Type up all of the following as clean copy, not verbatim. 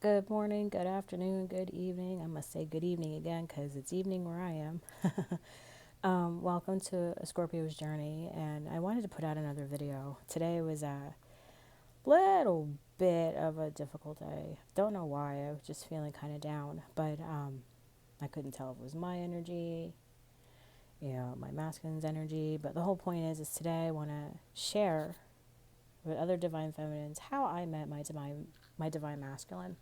Good morning, good afternoon, good evening. I must say good evening again because it's evening where I am. Welcome to A Scorpio's Journey, and I wanted to put out another video. Today was a little bit of a difficult day. Don't know why, I was just feeling kind of down, but I couldn't tell if it was my energy, my masculine's energy. But the whole point is today I want to share with other divine feminines how I met my divine masculine.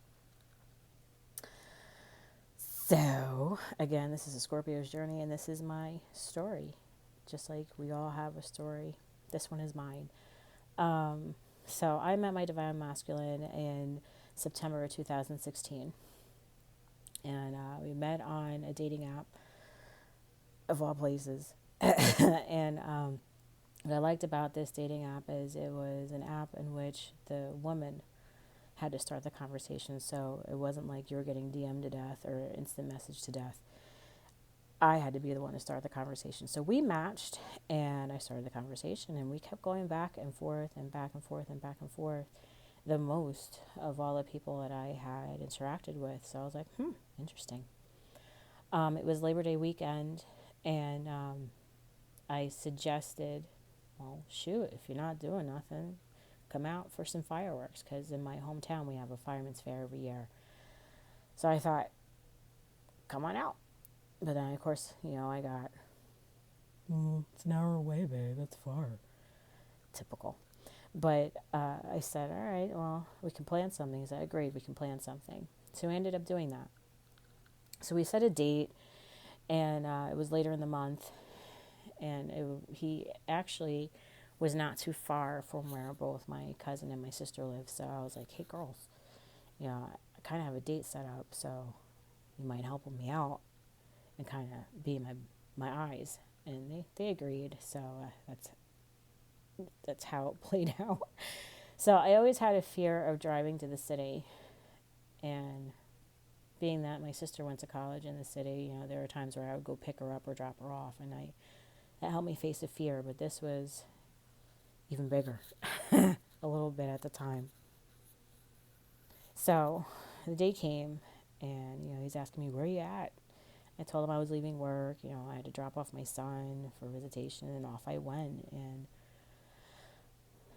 So, again, this is a Scorpio's journey, and this is my story. Just like we all have a story, this one is mine. So, I met my divine masculine in September of 2016, and we met on a dating app of all places. And what I liked about this dating app is it was an app in which the woman had to start the conversation, so it wasn't like you were getting DM'd to death or instant message to death. I had to be the one to start the conversation. So we matched, and I started the conversation, and we kept going back and forth and back and forth and back and forth, the most of all the people that I had interacted with. So I was like, interesting. It was Labor Day weekend, and I suggested, well, shoot, if you're not doing nothing, come out for some fireworks, because in my hometown we have a fireman's fair every year. So I thought, come on out. But then, of course, I got, it's an hour away, babe. That's far. Typical. But I said, all right, well, we can plan something. He said, agreed, we can plan something. So we ended up doing that. So we set a date, and it was later in the month. And he actually was not too far from where both my cousin and my sister live. So I was like, hey, girls, I kind of have a date set up, so you might help me out and kind of be my eyes. And they agreed. So that's how it played out. So I always had a fear of driving to the city, and being that my sister went to college in the city, there were times where I would go pick her up or drop her off, and that helped me face a fear. But this was even bigger, a little bit at the time. So the day came, and he's asking me, where are you at? I told him I was leaving work. I had to drop off my son for visitation, and off I went, and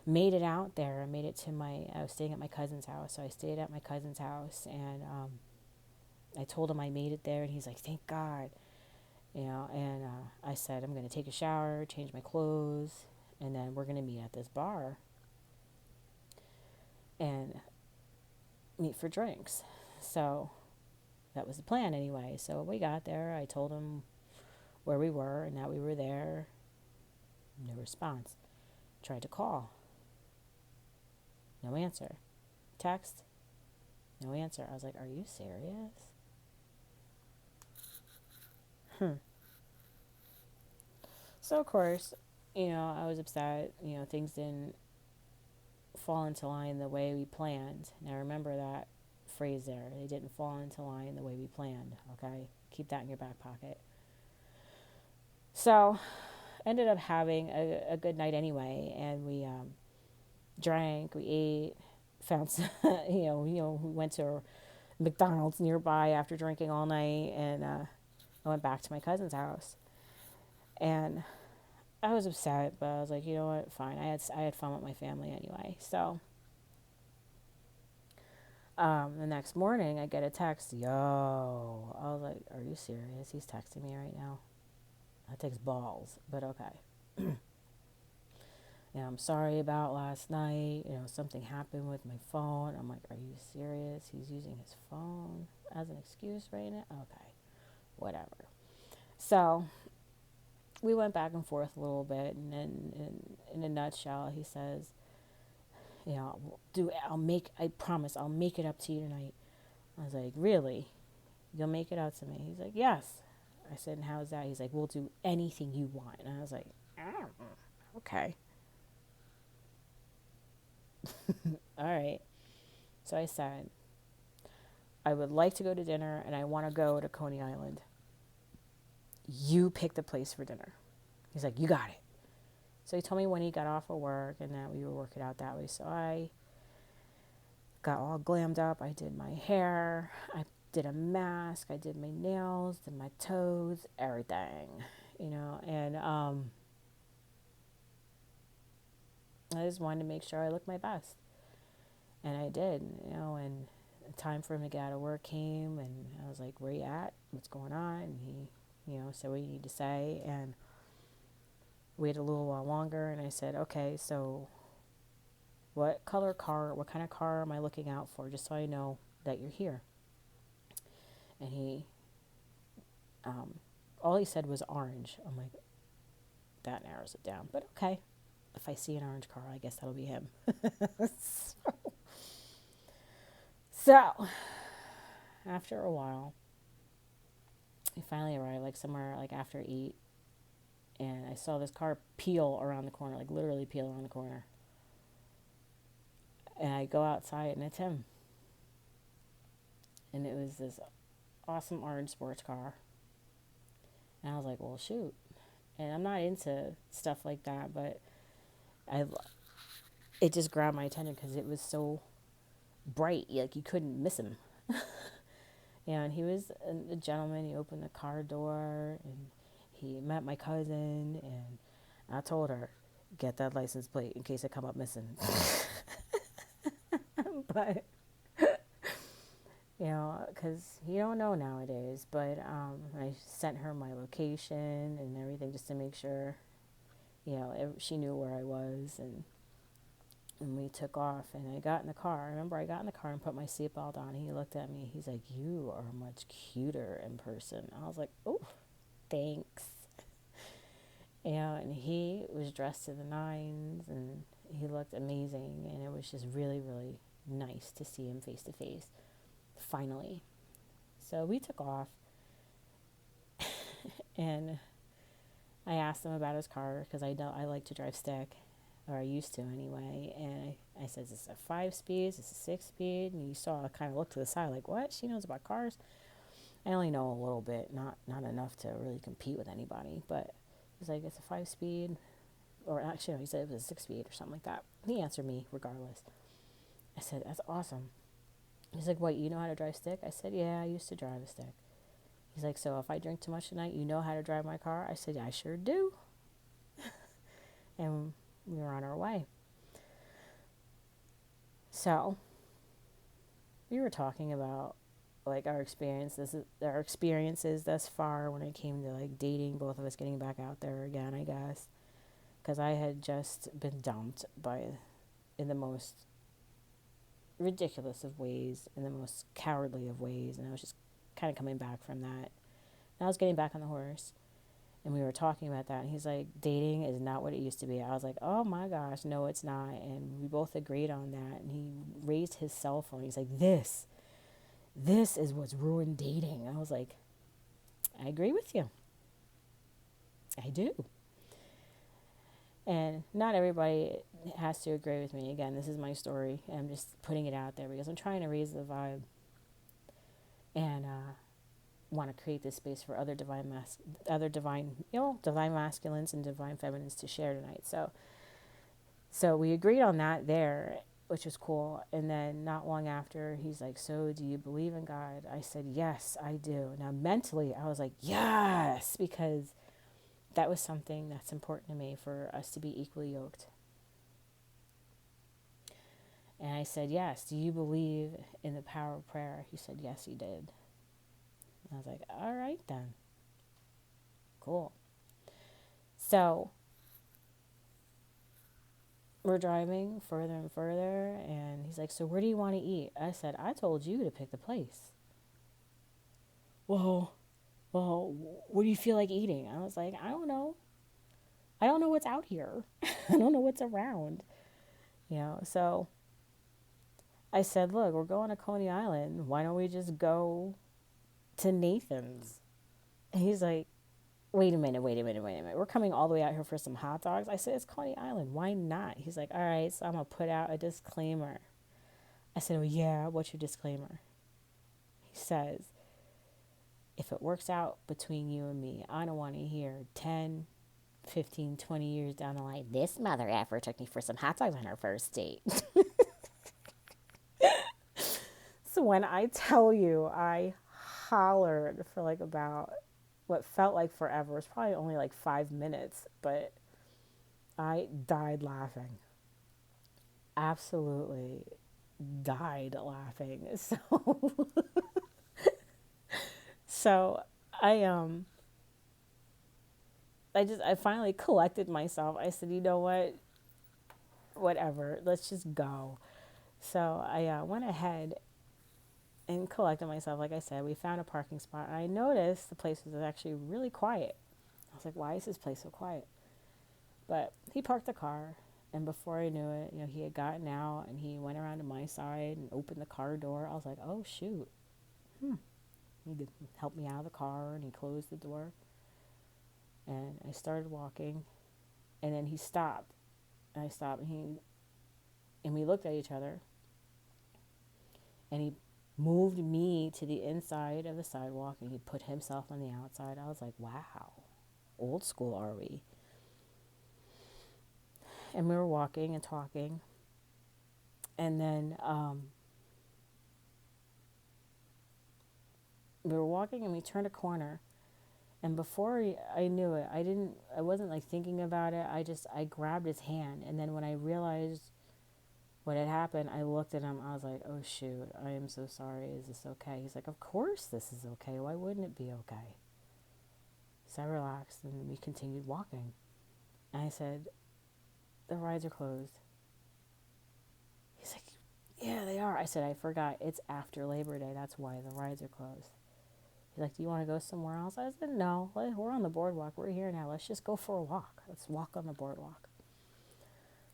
made it out there. I made it to I was staying at my cousin's house, so I stayed at my cousin's house, and I told him I made it there, and he's like, thank God, and I said, I'm going to take a shower, change my clothes, and then we're going to meet at this bar and meet for drinks. So that was the plan anyway. So we got there. I told him where we were and that we were there. No response. Tried to call. No answer. Text. No answer. I was like, are you serious? So, of course, I was upset. Things didn't fall into line the way we planned. Now, remember that phrase there. They didn't fall into line the way we planned, okay? Keep that in your back pocket. So, ended up having a good night anyway, and we drank, we ate, found some, we went to McDonald's nearby after drinking all night, and I went back to my cousin's house. And I was upset, but I was like, you know what, fine. I had fun with my family anyway. So the next morning, I get a text. Yo, I was like, are you serious? He's texting me right now. That takes balls, but okay. I'm sorry about last night. Something happened with my phone. I'm like, are you serious? He's using his phone as an excuse right now? Okay, whatever. So we went back and forth a little bit, and then in a nutshell, he says, I promise I'll make it up to you tonight. I was like, really? You'll make it up to me? He's like, yes. I said, and how's that? He's like, we'll do anything you want. And I was like, okay. All right. So I said, I would like to go to dinner, and I want to go to Coney Island. You pick the place for dinner. He's like, you got it. So he told me when he got off of work and that we would work it out that way. So I got all glammed up. I did my hair. I did a mask. I did my nails, did my toes, everything, and I just wanted to make sure I looked my best. And I did, and the time for him to get out of work came, and I was like, where you at? What's going on? And he, said what you need to say, and waited a little while longer, and I said, okay, so what kind of car am I looking out for, just so I know that you're here? And all he said was orange. I'm like, that narrows it down, but okay. If I see an orange car, I guess that'll be him. So, after a while, we finally arrived, like somewhere like after 8, and I saw this car peel around the corner, like literally peel around the corner. And I go outside, and it's him. And it was this awesome orange sports car. And I was like, well, shoot. And I'm not into stuff like that, but it just grabbed my attention because it was so bright, like you couldn't miss him. And he was a gentleman. He opened the car door, and he met my cousin, and I told her, get that license plate in case I come up missing. But, because you don't know nowadays, but I sent her my location and everything just to make sure, she knew where I was, and we took off, and I got in the car. I remember I got in the car and put my seatbelt on. He looked at me. He's like, you are much cuter in person. I was like, oh, thanks. And he was dressed to the nines, and he looked amazing. And it was just really, really nice to see him face to face, finally. So we took off, and I asked him about his car because I like to drive stick. Or I used to anyway, and I said, is this a 5-speed? Is this a 6-speed? And you saw, I kind of looked to the side like, what? She knows about cars? I only know a little bit, not enough to really compete with anybody, but he's like, it's a 5-speed, or actually, no, he said it was a 6-speed or something like that. He answered me regardless. I said, that's awesome. He's like, what, you know how to drive stick? I said, yeah, I used to drive a stick. He's like, so if I drink too much tonight, you know how to drive my car? I said, I sure do. And we were on our way. So, we were talking about like our experiences thus far when it came to like dating, both of us getting back out there again, I guess, because I had just been dumped in the most ridiculous of ways, in the most cowardly of ways, and I was just kind of coming back from that. And I was getting back on the horse. And we were talking about that, and he's like, dating is not what it used to be. I was like, oh my gosh, no, it's not. And we both agreed on that. And he raised his cell phone. He's like, this is what's ruined dating. I was like, I agree with you. I do. And not everybody has to agree with me. Again, this is my story. I'm just putting it out there because I'm trying to raise the vibe. And, want to create this space for other divine masculines and divine feminines to share tonight. So we agreed on that there, which was cool. And then not long after, he's like, so do you believe in God? I said, yes, I do. Now mentally, I was like, yes, because that was something that's important to me, for us to be equally yoked. And I said, yes, do you believe in the power of prayer? He said, yes, he did. I was like, all right then. Cool. So we're driving further and further, and he's like, so where do you want to eat? I said, I told you to pick the place. Well, what do you feel like eating? I was like, I don't know. I don't know what's out here. I don't know what's around. So I said, look, we're going to Coney Island. Why don't we just go to Nathan's? And he's like, wait a minute. We're coming all the way out here for some hot dogs. I said, it's Coney Island. Why not? He's like, all right, so I'm going to put out a disclaimer. I said, oh yeah, what's your disclaimer? He says, if it works out between you and me, I don't want to hear 10, 15, 20 years down the line, this mother effer took me for some hot dogs on our first date. when I tell you I hollered for like about what felt like forever. It was probably only like 5 minutes, but I died laughing. Absolutely died laughing. So I I finally collected myself. I said, you know what? Whatever. Let's just go. So I went ahead and collected myself. Like I said, we found a parking spot, and I noticed the place was actually really quiet. I was like, why is this place so quiet? But he parked the car, and before I knew it, he had gotten out and he went around to my side and opened the car door. I was like, oh shoot. He could help me out of the car, and he closed the door. And I started walking, and then he stopped. And I stopped, and we looked at each other, and he moved me to the inside of the sidewalk, and he put himself on the outside. I was like, wow, old school are we? And we were walking and talking, and then we were walking, and we turned a corner, and before I knew it, I wasn't like thinking about it. I grabbed his hand, and then when I realized what had happened, I looked at him. I was like, oh shoot, I am so sorry. Is this okay? He's like, of course this is okay. Why wouldn't it be okay? So I relaxed, and we continued walking. And I said, the rides are closed. He's like, yeah, they are. I said, I forgot. It's after Labor Day. That's why the rides are closed. He's like, do you want to go somewhere else? I said, no. We're on the boardwalk. We're here now. Let's just go for a walk. Let's walk on the boardwalk.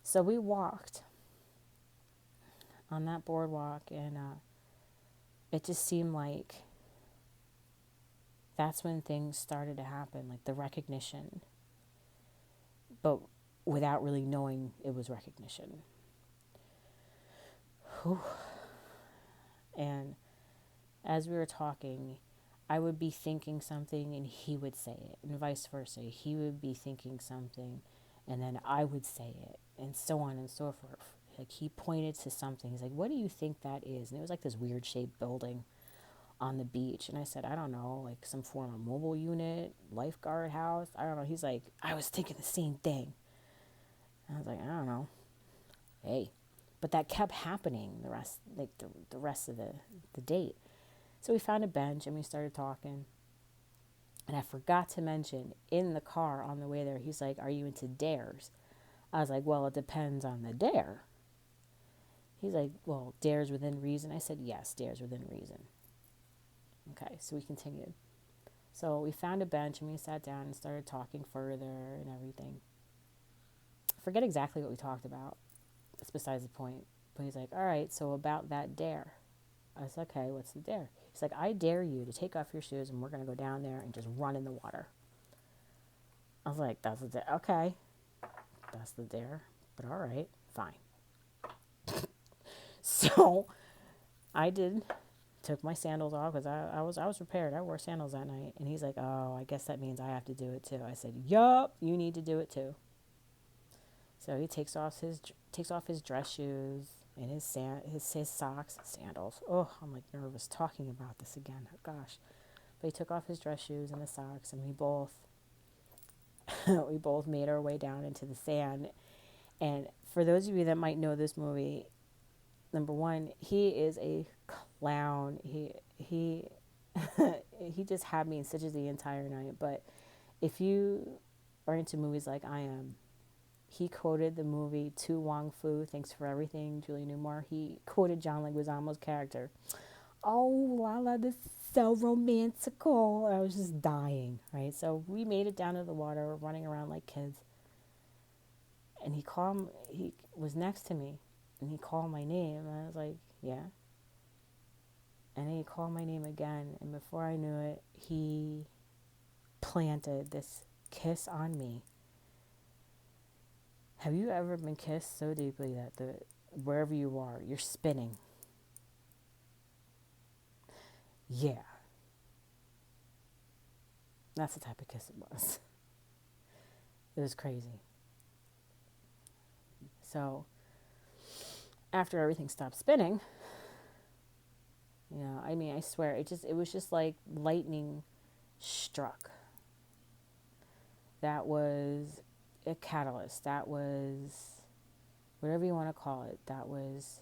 So we walked on that boardwalk, and it just seemed like that's when things started to happen, like the recognition, but without really knowing it was recognition. Whew. And as we were talking, I would be thinking something and he would say it, and vice versa. He would be thinking something and then I would say it, and so on and so forth. Like, he pointed to something. He's like, what do you think that is? And it was like this weird shaped building on the beach. And I said, I don't know, like some form of mobile unit, lifeguard house. I don't know. He's like, I was thinking the same thing. And I was like, I don't know. Hey. But that kept happening the rest of the date. So we found a bench and we started talking. And I forgot to mention, in the car on the way there, he's like, are you into dares? I was like, well, it depends on the dare. He's like, well, dares within reason. I said, yes, dares within reason. Okay, so we continued. So we found a bench and we sat down and started talking further and everything. I forget exactly what we talked about. That's besides the point. But he's like, all right, so about that dare. I was like, okay, what's the dare? He's like, I dare you to take off your shoes and we're going to go down there and just run in the water. I was like, that's the dare. Okay, that's the dare. But all right, fine. So I took my sandals off because I was prepared. I wore sandals that night. And he's like, oh, I guess that means I have to do it too. I said, yup, you need to do it too. So he takes off his dress shoes and his socks, sandals. Oh, I'm like nervous talking about this again. Oh, gosh. But he took off his dress shoes and his socks, and we both made our way down into the sand. And for those of you that might know this movie, number one, he is a clown. He he just had me in stitches the entire night. But if you are into movies like I am, he quoted the movie To Wong Fu, Thanks for Everything, Julie Newmar. He quoted John Leguizamo's character. Oh, Lala, this is so romantical. I was just dying, right? So we made it down to the water, running around like kids. And he was next to me, and he called my name. And I was like, yeah. And then he called my name again, and before I knew it, he planted this kiss on me. Have you ever been kissed so deeply that wherever you are, you're spinning? Yeah. That's the type of kiss it was. It was crazy. So, after everything stopped spinning, I mean, I swear, it was just like lightning struck. That was a catalyst. That was whatever you want to call it. That was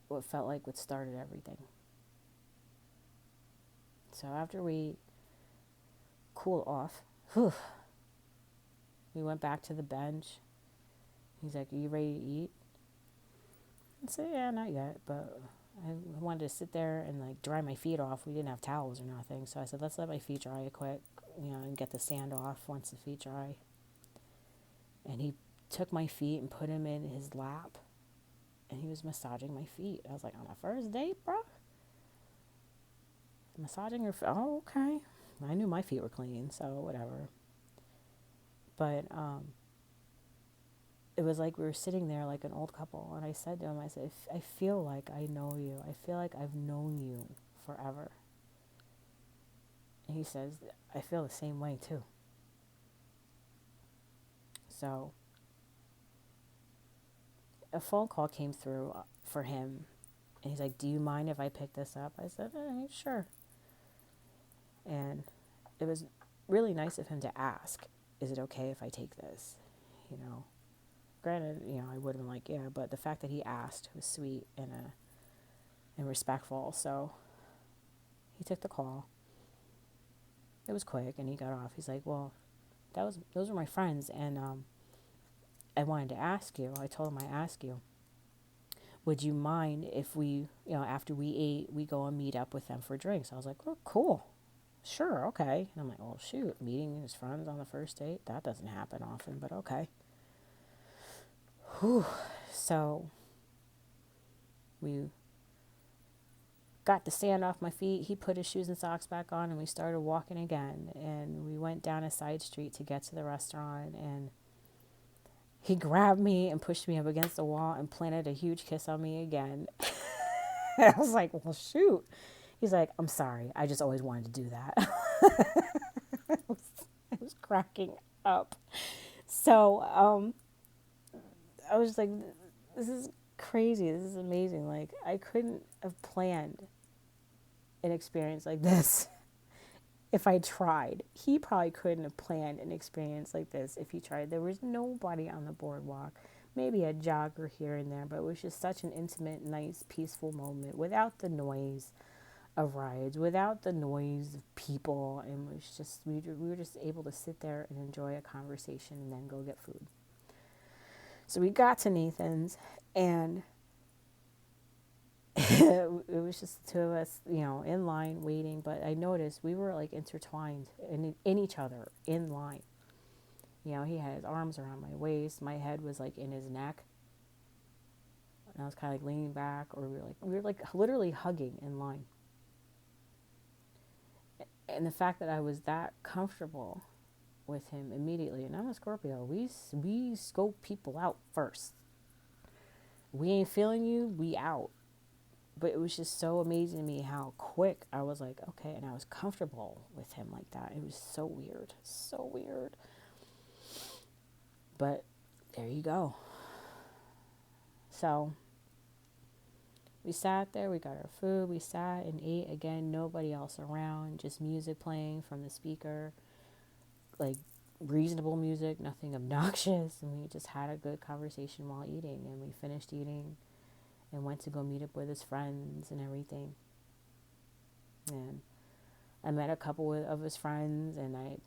what felt like what started everything. So after we cooled off, we went back to the bench. He's like, "Are you ready to eat?" I said, "Yeah, not yet, but I wanted to sit there and like dry my feet off. We didn't have towels or nothing, so I said, let's let my feet dry quick, and get the sand off once the feet dry." And he took my feet and put them in his lap, and he was massaging my feet. I was like, "On a first date, bro? Massaging your feet? Oh, okay." I knew my feet were clean, so whatever. But it was like we were sitting there like an old couple, and I said to him, I said, "I feel like I know you. I feel like I've known you forever." And he says, "I feel the same way too." So a phone call came through for him, and he's like, "Do you mind if I pick this up?" I said, "Sure." And it was really nice of him to ask, "Is it okay if I take this?" You know, granted, I would have been like, "Yeah," but the fact that he asked was sweet and respectful. So he took the call. It was quick, and he got off. He's like, "Well, those were my friends, and I wanted to ask you." I told him, "I ask you, would you mind if we, after we ate, we go and meet up with them for drinks?" I was like, "Oh, cool. Sure, okay." And I'm like, "Well, shoot, meeting his friends on the first date, that doesn't happen often, but okay." Whew. So we got the sand off my feet. He put his shoes and socks back on, and we started walking again. And we went down a side street to get to the restaurant, and he grabbed me and pushed me up against the wall and planted a huge kiss on me again. I was like, "Well, shoot." He's like, "I'm sorry. I just always wanted to do that." I was cracking up. So I was like, "This is crazy. This is amazing. Like, I couldn't have planned an experience like this if I tried." He probably couldn't have planned an experience like this if he tried. There was nobody on the boardwalk, maybe a jogger here and there, but it was just such an intimate, nice, peaceful moment without the noise of rides, without the noise of people, and it was just we were just able to sit there and enjoy a conversation and then go get food. So we got to Nathan's, and it was just the two of us, in line waiting. But I noticed we were like intertwined in each other in line. He had his arms around my waist. My head was like in his neck, and I was kind of like leaning back, or we were like literally hugging in line. And the fact that I was that comfortable with him immediately, and I'm a Scorpio. We scope people out first. We ain't feeling you, we out. But it was just so amazing to me how quick I was like, okay, and I was comfortable with him like that. It was so weird, so weird. But there you go. So we sat there, we got our food, we sat and ate. Again, nobody else around, just music playing from the speaker, like reasonable music, nothing obnoxious. And we just had a good conversation while eating. And we finished eating and went to go meet up with his friends and everything. And I met a couple of his friends, and I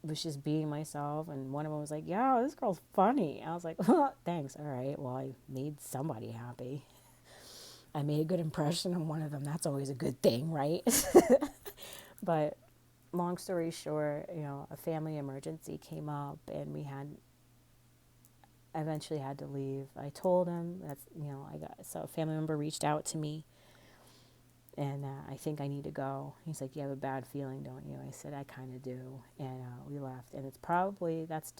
was just being myself. And one of them was like, "Yo, this girl's funny." I was like, "Oh, thanks. All right. Well, I made somebody happy. I made a good impression on one of them. That's always a good thing, right?" But long story short, a family emergency came up, and we eventually had to leave. I told him so a family member reached out to me, and I think I need to go. He's like, "You have a bad feeling, don't you?" I said, "I kind of do." And we left. And it's probably, that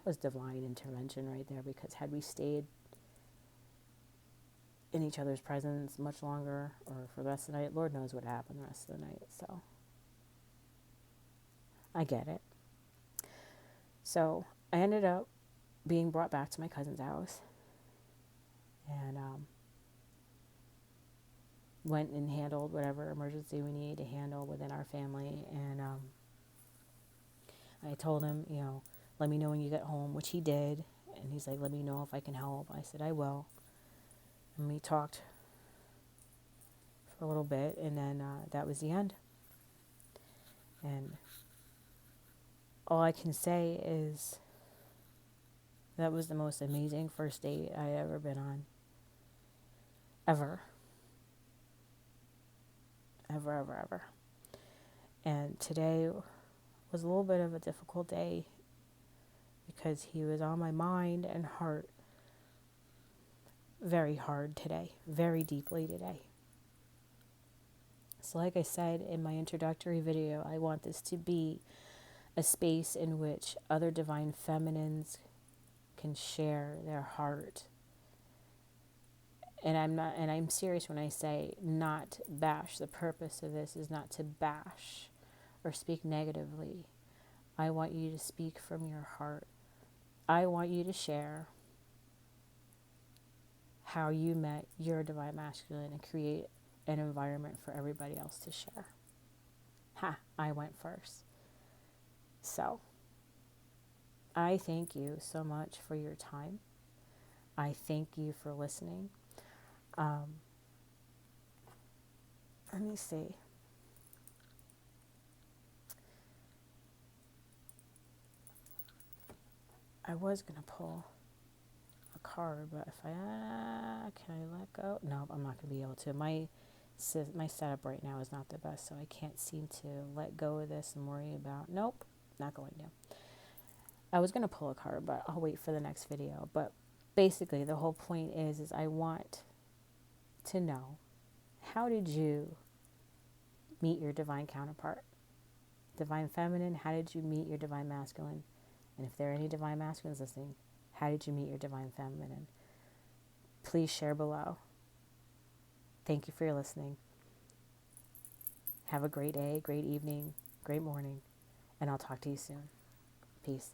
was divine intervention right there, because had we stayed in each other's presence much longer, or for the rest of the night, Lord knows what happened the rest of the night. So I get it. So I ended up being brought back to my cousin's house, and went and handled whatever emergency we needed to handle within our family. And I told him, let me know when you get home, which he did. And he's like, let me know if I can help. I said, I will. And we talked for a little bit, and then that was the end. And all I can say is that was the most amazing first date I ever been on. Ever. Ever, ever, ever. And today was a little bit of a difficult day because he was on my mind and heart very hard today, very deeply today. So like I said in my introductory video, I want this to be a space in which other divine feminines can share their heart. And I'm serious when I say not bash. The purpose of this is not to bash or speak negatively. I want you to speak from your heart. I want you to share how you met your divine masculine and create an environment for everybody else to share. I went first. So, I thank you so much for your time. I thank you for listening. Let me see. I was going to pull a card, but if can I let go? No, I'm not going to be able to. My setup right now is not the best, so I can't seem to let go of this and worry about, nope, not going to. I was going to pull a card, but I'll wait for the next video. But basically, the whole point is I want to know, how did you meet your divine counterpart? Divine feminine, how did you meet your divine masculine? And if there are any divine masculines listening, how did you meet your divine feminine? Please share below. Thank you for your listening. Have a great day, great evening, great morning, and I'll talk to you soon. Peace.